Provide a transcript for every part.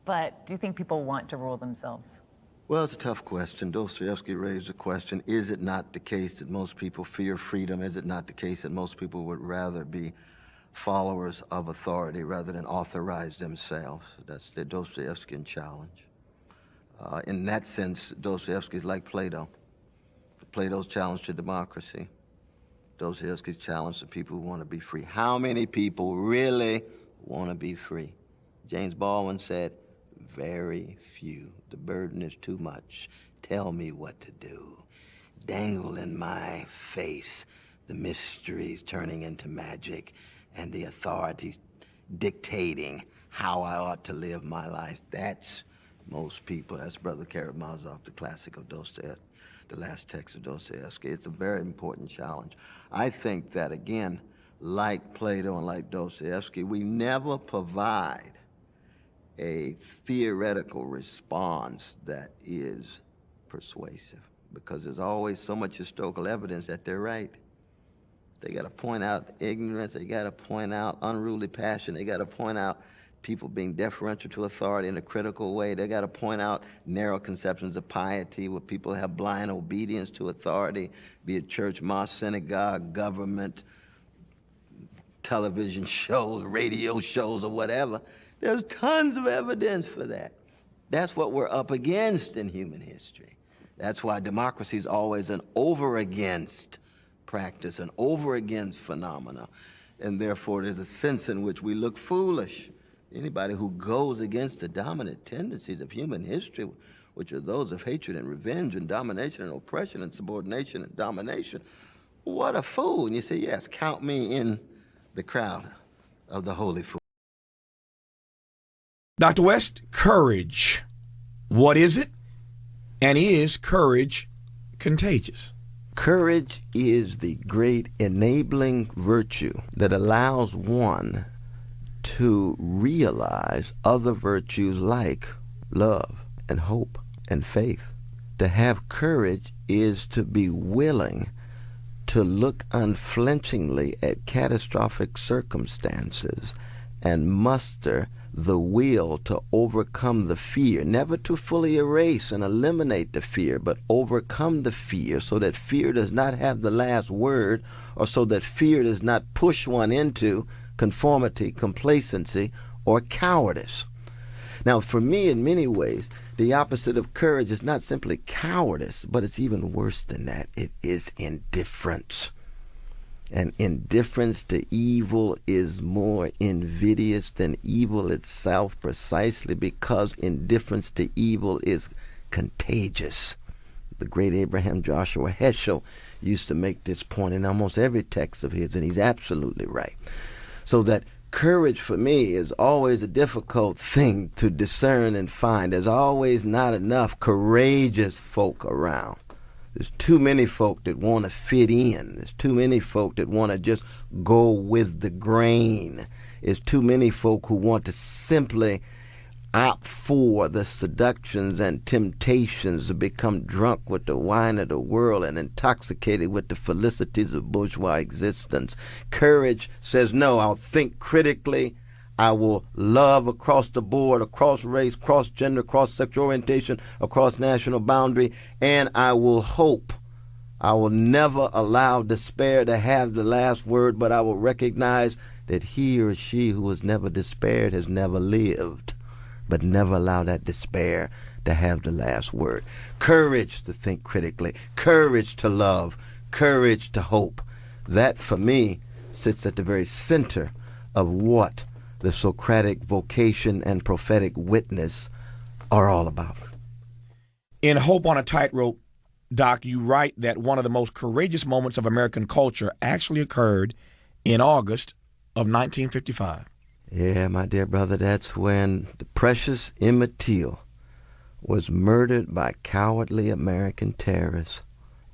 but do you think people want to rule themselves? Well, it's a tough question. Dostoevsky raised the question, is it not the case that most people fear freedom? Is it not the case that most people would rather be followers of authority rather than authorize themselves? That's the Dostoevskian challenge. In that sense, Dostoevsky is like Plato. Plato's challenge to democracy. Dostoevsky's challenge to people who want to be free. How many people really want to be free? James Baldwin said, very few. The burden is too much. Tell me what to do. Dangle in my face the mysteries turning into magic and the authorities dictating how I ought to live my life. That's most people. That's Brother Karamazov, the classic of Dostoevsky, the last text of Dostoevsky. It's a very important challenge. I think that, again, like Plato and like Dostoevsky, we never provide a theoretical response that is persuasive, because there's always so much historical evidence that they're right. They got to point out ignorance, they got to point out unruly passion, they got to point out people being deferential to authority in a critical way, they got to point out narrow conceptions of piety where people have blind obedience to authority, be it church, mosque, synagogue, government, television shows, radio shows, or whatever. There's tons of evidence for that. That's what we're up against in human history. That's why democracy is always an over-against practice, an over-against phenomena. And therefore, there's a sense in which we look foolish. Anybody who goes against the dominant tendencies of human history, which are those of hatred and revenge and domination and oppression and subordination and domination, what a fool. And you say, yes, count me in the crowd of the holy fool. Dr. West, courage. What is it? And is courage contagious? Courage is the great enabling virtue that allows one to realize other virtues like love and hope and faith. To have courage is to be willing to look unflinchingly at catastrophic circumstances and muster the will to overcome the fear, never to fully erase and eliminate the fear, but overcome the fear so that fear does not have the last word, or so that fear does not push one into conformity, complacency, or cowardice. Now, for me, in many ways, the opposite of courage is not simply cowardice, but it's even worse than that. It is indifference. And indifference to evil is more invidious than evil itself, precisely because indifference to evil is contagious. The great Abraham Joshua Heschel used to make this point in almost every text of his, and he's absolutely right. So that courage for me is always a difficult thing to discern and find. There's always not enough courageous folk around. There's too many folk that want to fit in. There's too many folk that want to just go with the grain. There's too many folk who want to simply opt for the seductions and temptations to become drunk with the wine of the world and intoxicated with the felicities of bourgeois existence. Courage says, no, I'll think critically. I will love across the board, across race, across gender, across sexual orientation, across national boundary, and I will hope. I will never allow despair to have the last word, but I will recognize that he or she who has never despaired has never lived, but never allow that despair to have the last word. Courage to think critically, courage to love, courage to hope. That, for me, sits at the very center of what the Socratic vocation and prophetic witness are all about. In Hope on a Tightrope, Doc, you write that one of the most courageous moments of American culture actually occurred in August of 1955. Yeah, my dear brother, that's when the precious Emmett Till was murdered by cowardly American terrorists,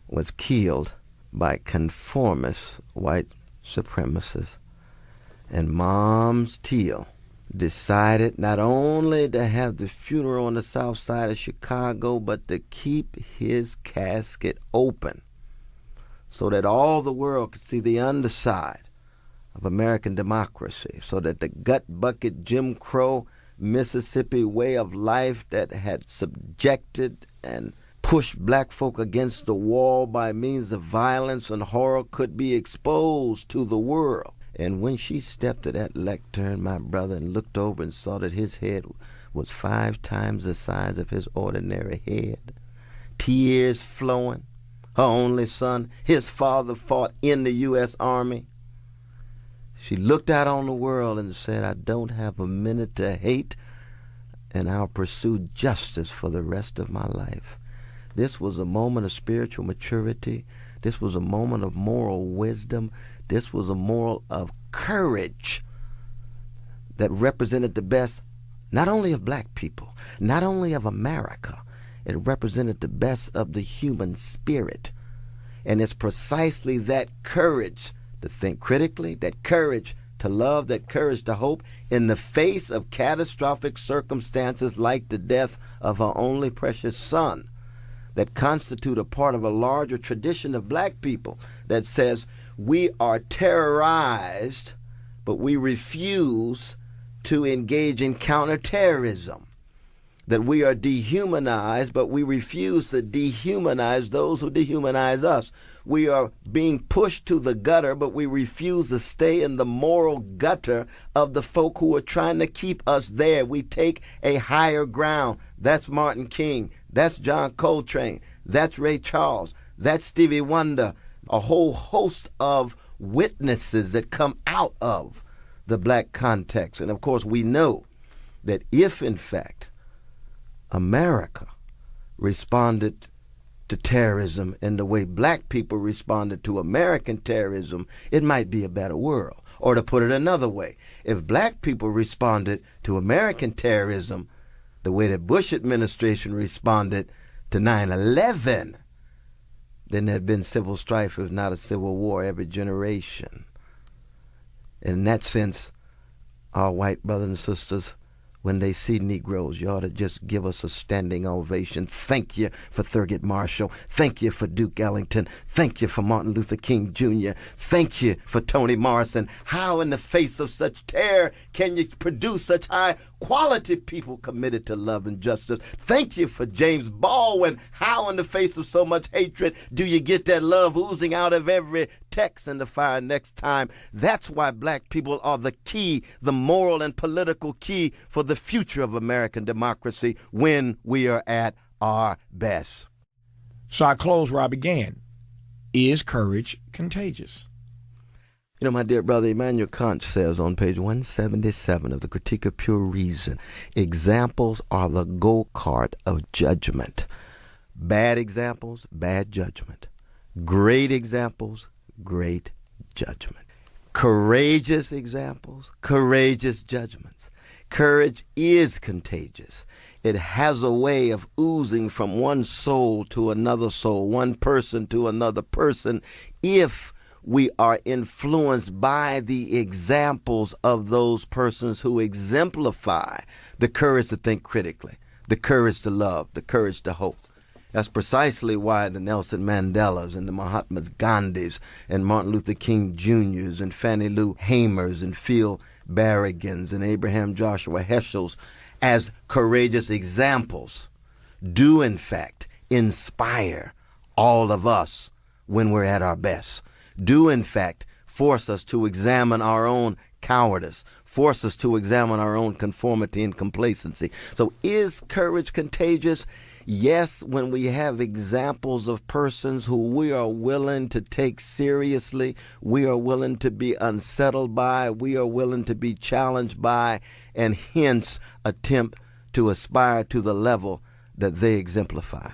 was killed by conformist white supremacists. And Moms Till decided not only to have the funeral on the south side of Chicago, but to keep his casket open so that all the world could see the underside of American democracy, so that the gut bucket Jim Crow Mississippi way of life that had subjected and pushed black folk against the wall by means of violence and horror could be exposed to the world. And when she stepped to that lectern, my brother, and looked over and saw that his head was 5 times the size of his ordinary head, tears flowing, her only son, his father fought in the U.S. Army. She looked out on the world and said, I don't have a minute to hate, and I'll pursue justice for the rest of my life. This was a moment of spiritual maturity. This was a moment of moral wisdom. This was a moral of courage that represented the best, not only of black people, not only of America, it represented the best of the human spirit. And it's precisely that courage to think critically, that courage to love, that courage to hope in the face of catastrophic circumstances like the death of her only precious son, that constitute a part of a larger tradition of black people that says we are terrorized, but we refuse to engage in counterterrorism. That we are dehumanized, but we refuse to dehumanize those who dehumanize us. We are being pushed to the gutter, but we refuse to stay in the moral gutter of the folk who are trying to keep us there. We take a higher ground. That's Martin King. That's John Coltrane. That's Ray Charles. That's Stevie Wonder. A whole host of witnesses that come out of the black context. And of course, we know that if, in fact, America responded to terrorism in the way black people responded to American terrorism, it might be a better world. Or to put it another way, if black people responded to American terrorism the way the Bush administration responded to 9/11, then there'd been civil strife, if not a civil war, every generation. In that sense, our white brothers and sisters, when they see Negroes, you ought to just give us a standing ovation. Thank you for Thurgood Marshall. Thank you for Duke Ellington. Thank you for Martin Luther King Jr. Thank you for Toni Morrison. How in the face of such terror can you produce such high quality people committed to love and justice? Thank you for James Baldwin. How in the face of so much hatred do you get that love oozing out of every text in the fire next time? That's why black people are the key, the moral and political key for the future of American democracy when we are at our best. So I close where I began. Is courage contagious? You know, my dear brother, Immanuel Kant says on page 177 of the Critique of Pure Reason, examples are the go-kart of judgment. Bad examples, bad judgment. Great examples, great judgment. Courageous examples, courageous judgments. Courage is contagious. It has a way of oozing from one soul to another soul, one person to another person, if we are influenced by the examples of those persons who exemplify the courage to think critically, the courage to love, the courage to hope. That's precisely why the Nelson Mandelas and the Mahatma Gandhis and Martin Luther King Jr.'s and Fannie Lou Hamers and Phil Berrigans and Abraham Joshua Heschel's as courageous examples do in fact inspire all of us when we're at our best, do in fact force us to examine our own cowardice, force us to examine our own conformity and complacency. So is courage contagious? Yes, when we have examples of persons who we are willing to take seriously, we are willing to be unsettled by, we are willing to be challenged by, and hence attempt to aspire to the level that they exemplify.